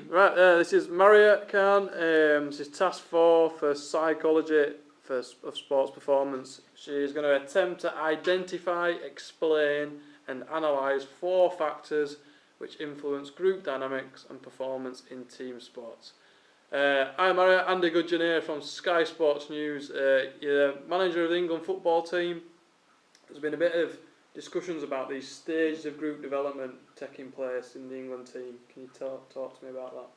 Right, this is Mariah Khan. This is Task 4 for Psychology of Sports Performance. She's going to attempt to identify, explain and analyse 4 factors which influence group dynamics and performance in team sports. I'm Mariah, Andy Gudgeon here from Sky Sports News. You're manager of the England football team. There's been a bit of discussions about these stages of group development taking place in the England team. Can you talk to me about that?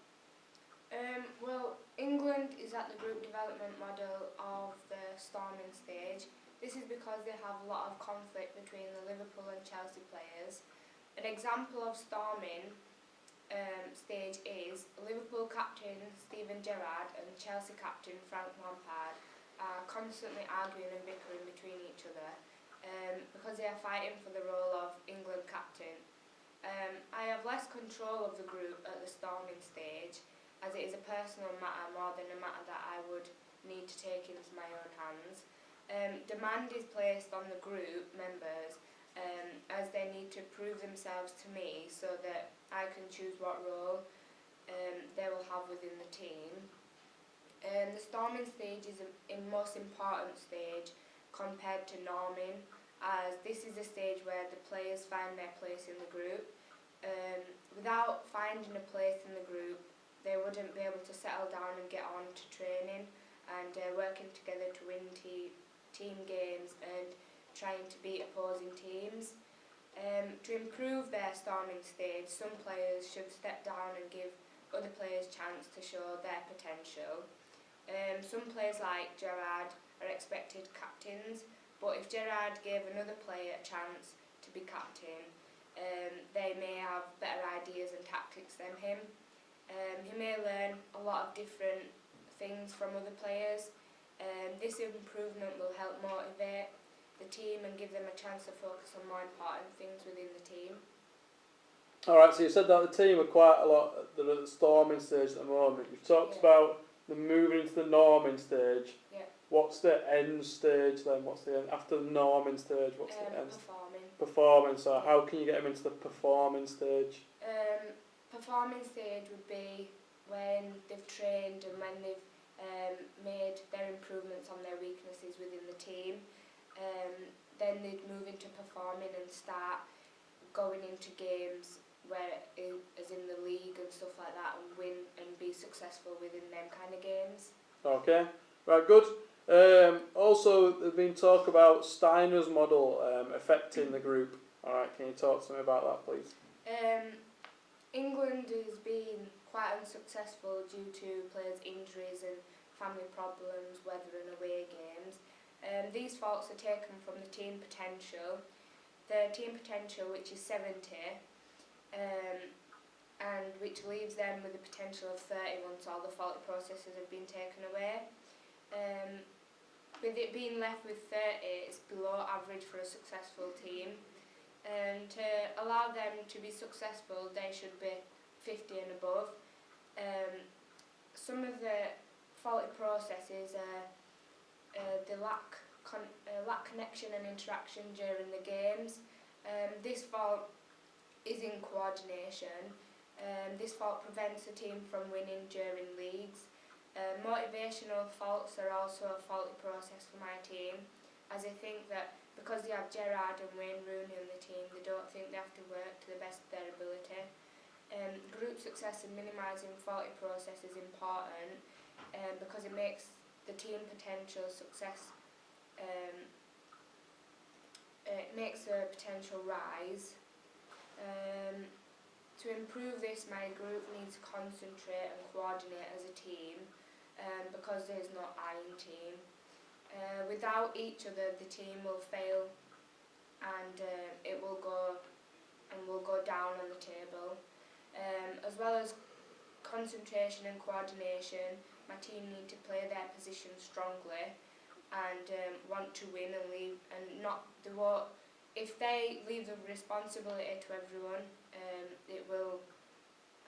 Well, England is at the group development model of the storming stage. This is because they have a lot of conflict between the Liverpool and Chelsea players. An example of storming stage is Liverpool captain Steven Gerrard and Chelsea captain Frank Lampard are constantly arguing and bickering between each other because they are fighting for the role of England captain. I have less control of the group at the storming stage, as it is a personal matter more than a matter that I would need to take into my own hands. Demand is placed on the group members as they need to prove themselves to me so that I can choose what role they will have within the team. The storming stage is a most important stage compared to norming, as this is a stage where the players find their place in the group. Without finding a place in the group, they wouldn't be able to settle down and get on to training and working together to win team games and trying to beat opposing teams. To improve their storming stage, some players should step down and give other players chance to show their potential. Some players like Gerrard are expected captains, but if Gerrard gave another player a chance to be captain, they may have better ideas and tactics than him. He may learn a lot of different things from other players. This improvement will help motivate the team and give them a chance to focus on more important things within the team. Alright, so you said that the team are quite a lot at the storming stage at the moment. You've talked about them moving into the norming stage. Yeah. What's the end stage then? What's the end after the norming stage? What's the end? Performing. So how can you get them into the performing stage? Performing stage would be when they've trained and when they've made their improvements on their weaknesses within the team. Then they'd move into performing and start going into games as in the league and stuff like that, and win and be successful within them kind of games. Okay, right, good. Also, there's been talk about Steiner's model affecting the group. Alright, can you talk to me about that, please? England has been quite unsuccessful due to players' injuries and family problems, weather and away games. These faults are taken from the team potential. The team potential, which is 70, and which leaves them with a potential of 30 once all the faulty processes have been taken away. With it being left with 30, it's below average for a successful team. To allow them to be successful, they should be 50 and above. Some of the faulty processes are the lack connection and interaction during the games. This fault is in coordination. This fault prevents the team from winning during leagues. Motivational faults are also a faulty process for my team, as I think that because they have Gerrard and Wayne Rooney in the team, they don't think they have to work to the best of their ability. Group success and minimising faulty process is important because it makes the team potential success, it makes the potential rise. To improve this, my group needs to concentrate and coordinate as a team because there's no I in team. Without each other, the team will fail and it will go down on the table. As well as concentration and coordination, my team need to play their position strongly and want to win and leave and not they won't. If they leave the responsibility to everyone, it will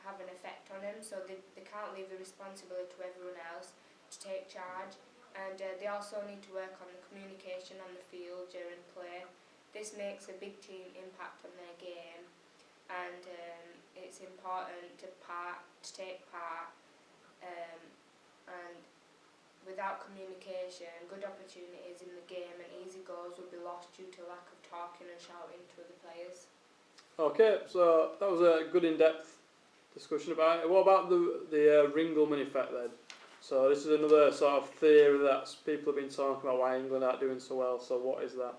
have an effect on them. So they can't leave the responsibility to everyone else to take charge. And they also need to work on the communication on the field during play. This makes a big team impact on their game, and it's important to take part, and without communication, good opportunities in the game and easy goals will be lost due to lack of talking and shouting to other players. Okay, so that was a good in-depth discussion about it. What about the Ringelmann effect then? So this is another sort of theory that people have been talking about why England aren't doing so well. So what is that?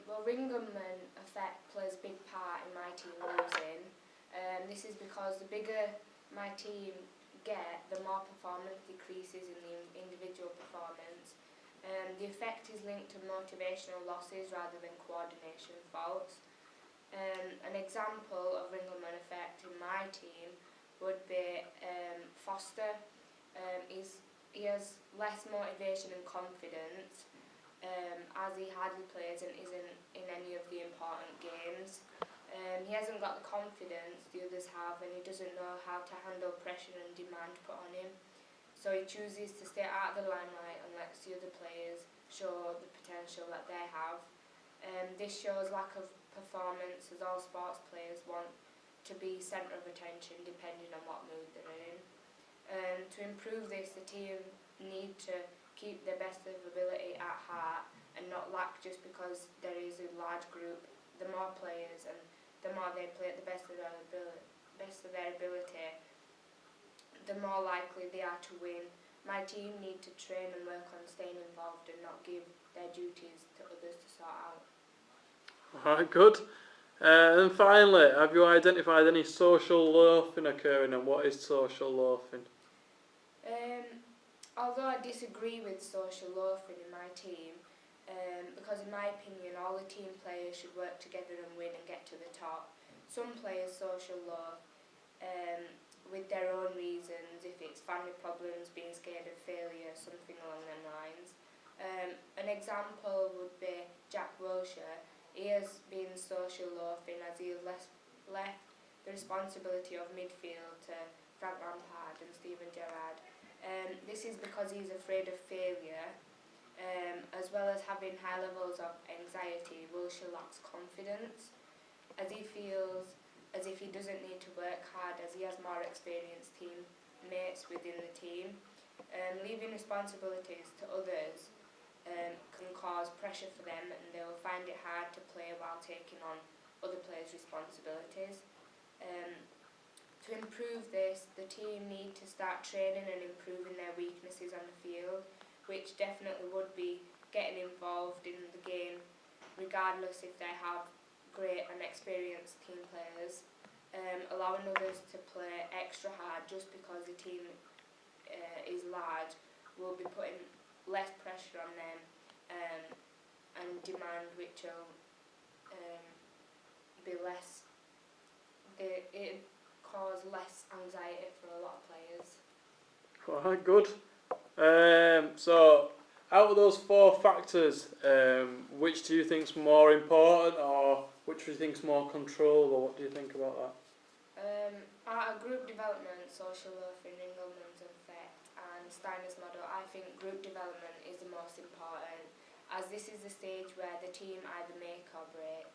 Well, Ringelmann effect plays a big part in my team losing. This is because the bigger my team get, the more performance decreases in the individual performance. The effect is linked to motivational losses rather than coordination faults. An example of Ringelmann effect in my team would be Foster. He has less motivation and confidence as he hardly plays and isn't in any of the important games. He hasn't got the confidence the others have, and he doesn't know how to handle pressure and demand put on him. So he chooses to stay out of the limelight and lets the other players show the potential that they have. This shows lack of performance, as all sports players want to be centre of attention depending on what mood they're in. To improve this, the team need to keep their best of ability at heart and not lack just because there is a large group. The more players and the more they play at the best of their ability, the more likely they are to win. My team need to train and work on staying involved and not give their duties to others to sort out. Alright, good. And finally, have you identified any social loafing occurring, and what is social loafing? Although I disagree with social loafing in my team, because in my opinion all the team players should work together and win and get to the top. Some players social loaf with their own reasons, if it's family problems, being scared of failure, something along them lines. An example would be Jack Wilshere. He has been social loafing as he has left the responsibility of midfield to Frank Lampard and Steven Gerrard. This is because he's afraid of failure, as well as having high levels of anxiety. Wilshere lacks confidence, as he feels as if he doesn't need to work hard as he has more experienced teammates within the team. Leaving responsibilities to others can cause pressure for them, and they will find it hard to play while taking on other players' responsibilities. To improve this, the team need to start training and improving their weaknesses on the field, which definitely would be getting involved in the game, regardless if they have great and experienced team players. Allowing others to play extra hard just because the team is large will be putting less pressure on them and demand which will be less. It cause less anxiety for a lot of players. Alright, good. So, out of those four factors, which do you think's more important, or which do you think's more controllable? What do you think about that? Out of group development, social loafing, Ringelmann's effect and Steiner's model, I think group development is the most important, as this is the stage where the team either make or break.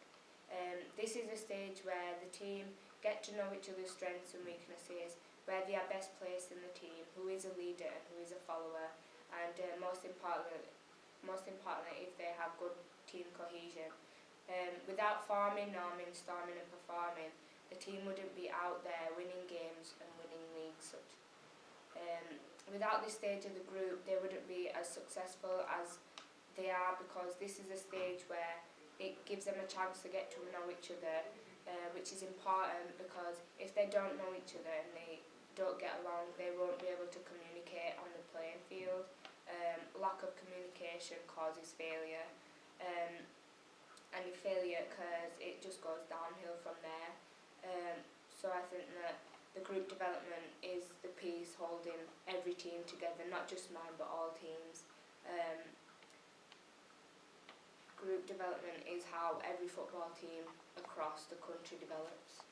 This is a stage where the team get to know each other's strengths and weaknesses, where they are best placed in the team, who is a leader and who is a follower, and most importantly, if they have good team cohesion. Without forming, norming, storming and performing, the team wouldn't be out there winning games and winning leagues. Without this stage of the group, they wouldn't be as successful as they are, because this is a stage where it gives them a chance to get to know each other, which is important, because if they don't know each other and they don't get along, they won't be able to communicate on the playing field. Lack of communication causes failure, and if failure occurs, it just goes downhill from there. So I think that the group development is the piece holding every team together, not just mine but all teams. Group development is how every football team across the country develops.